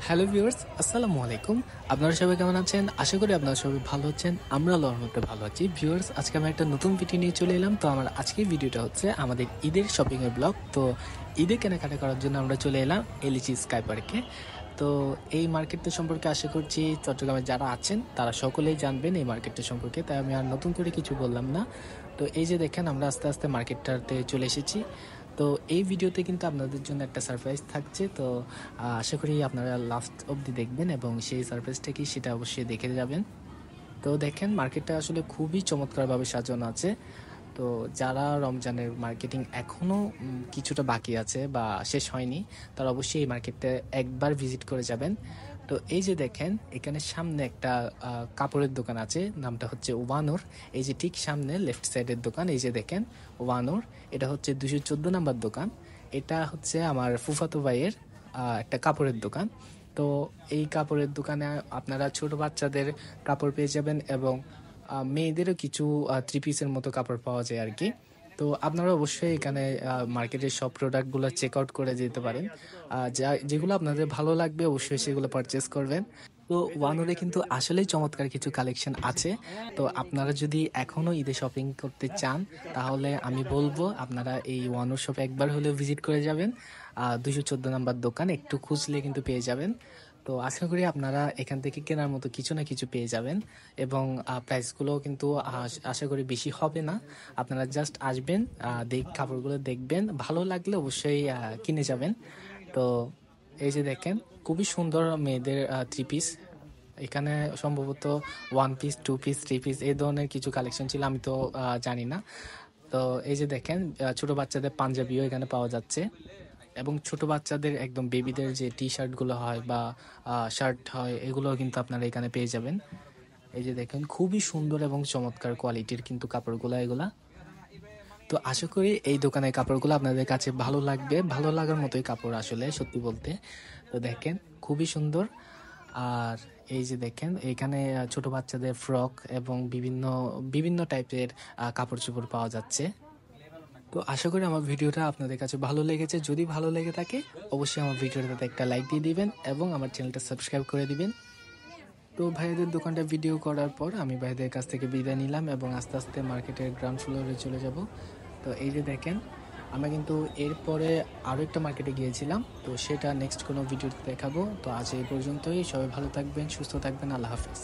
Hello viewers, আসসালামু আলাইকুম। আপনারা সবাই কেমন আছেন? আশা করি আপনারা সবাই ভালো আছেন। আমরা আল্লাহর রহমতে ভালো আছি। ভিউয়ার্স, আজকে আমি একটা নতুন ভিডিও নিয়ে চলে এলাম। তো আমার আজকের ভিডিওটা হচ্ছে আমাদের ঈদের শপিং এর ব্লগ। তো ঈদে কেনাকাটা করার জন্য আমরা চলে এলাম এলিচি স্কাই পার্কে। তো এই মার্কেটটা সম্পর্কে আশা করছি চট্টগ্রামে যারা আছেন তারা সকলেই জানবেন এই মার্কেটটা সম্পর্কে, তাই আমি আর নতুন করে কিছু বললাম না। তো এই যে দেখেন, আমরা আস্তে আস্তে মার্কেটটাতে চলে এসেছি। তো এই ভিডিওতে কিন্তু আপনাদের জন্য একটা সারপ্রাইজ থাকছে। তো আশা করি আপনারা লাস্ট অবধি দেখবেন এবং সেই সারপ্রাইজটা কি সেটা অবশ্যই দেখে যাবেন। তো দেখেন, মার্কেটটা আসলে খুবই চমৎকারভাবে সাজানো আছে। তো যারা রমজানের মার্কেটিং এখনও কিছুটা বাকি আছে বা শেষ হয়নি, তারা অবশ্যই এই মার্কেটটা একবার ভিজিট করে যাবেন। তো এই যে দেখেন, এখানে সামনে একটা কাপড়ের দোকান আছে, নামটা হচ্ছে ওয়ানোর। এই যে ঠিক সামনে লেফট সাইডের দোকান, এই যে দেখেন ওয়ানোর। এটা হচ্ছে 214 নাম্বার দোকান। এটা হচ্ছে আমার ফুফাতো ভাইয়ের একটা কাপড়ের দোকান। তো এই কাপড়ের দোকানে আপনারা ছোট বাচ্চাদের কাপড় পেয়ে যাবেন এবং মেয়েদেরও কিছু থ্রি পিসের মতো কাপড় পাওয়া যায় আর কি। তো আপনারা অবশ্যই এখানে মার্কেটের সব প্রোডাক্টগুলো চেক আউট করে যেতে পারেন। যেগুলো আপনাদের ভালো লাগবে অবশ্যই সেগুলো পারচেস করবেন। তো ওয়ানোরে কিন্তু আসলেই চমৎকার কিছু কালেকশন আছে। তো আপনারা যদি এখনও ঈদে শপিং করতে চান, তাহলে আমি বলবো আপনারা এই ওয়ানোর শপে একবার হলেও ভিজিট করে যাবেন। 214 নাম্বার দোকান, একটু খুঁজলে কিন্তু পেয়ে যাবেন। তো আশা করি আপনারা এখান থেকে কেনার মতো কিছু না কিছু পেয়ে যাবেন এবং প্রাইসগুলোও কিন্তু আশা করি বেশি হবে না। আপনারা জাস্ট আসবেন, কাপড়গুলো দেখবেন, ভালো লাগলে অবশ্যই কিনে যাবেন। তো এই যে দেখেন, খুবই সুন্দর মেয়েদের থ্রি পিস। এখানে সম্ভবত one piece, two piece, three piece এই ধরনের কিছু কালেকশন ছিল, আমি তো জানি না। তো এই যে দেখেন, ছোট বাচ্চাদের পাঞ্জাবিও এখানে পাওয়া যাচ্ছে এবং ছোট বাচ্চাদের একদম বেবিদের যে টি শার্টগুলো হয় বা শার্ট হয়, এগুলো কিন্তু আপনারা এখানে পেয়ে যাবেন। এই যে দেখেন, খুবই সুন্দর এবং চমৎকার কোয়ালিটির কিন্তু কাপড়গুলো এগুলা। তো আশা করি এই দোকানের কাপড়গুলো আপনাদের কাছে ভালো লাগবে, ভালো লাগার মতোই কাপড় আসলে, সত্যি বলতে। তো দেখেন, খুবই সুন্দর। আর এই যে দেখেন, এখানে ছোট বাচ্চাদের ফ্রক এবং বিভিন্ন বিভিন্ন টাইপের কাপড় চোপড় পাওয়া যাচ্ছে। তো আশা করি আমার ভিডিওটা আপনাদের কাছে ভালো লেগেছে। যদি ভালো লেগে থাকে অবশ্যই আমার ভিডিওটাতে একটা লাইক দিয়ে দিবেন এবং আমার চ্যানেলটা সাবস্ক্রাইব করে দিবেন। তো ভাইদের দোকানটা ভিডিও করার পর আমি ভাইদের কাছ থেকে বিদায় নিলাম এবং আস্তে আস্তে মার্কেটের গ্রাউন্ড ফ্লোরে চলে যাব। তো এই যে দেখেন, আমরা কিন্তু এরপরে আরও একটা মার্কেটে গিয়েছিলাম, তো সেটা নেক্সট কোনো ভিডিওতে দেখাবো। তো আজ এই পর্যন্তই, সবাই ভালো থাকবেন, সুস্থ থাকবেন, আল্লাহ হাফেজ।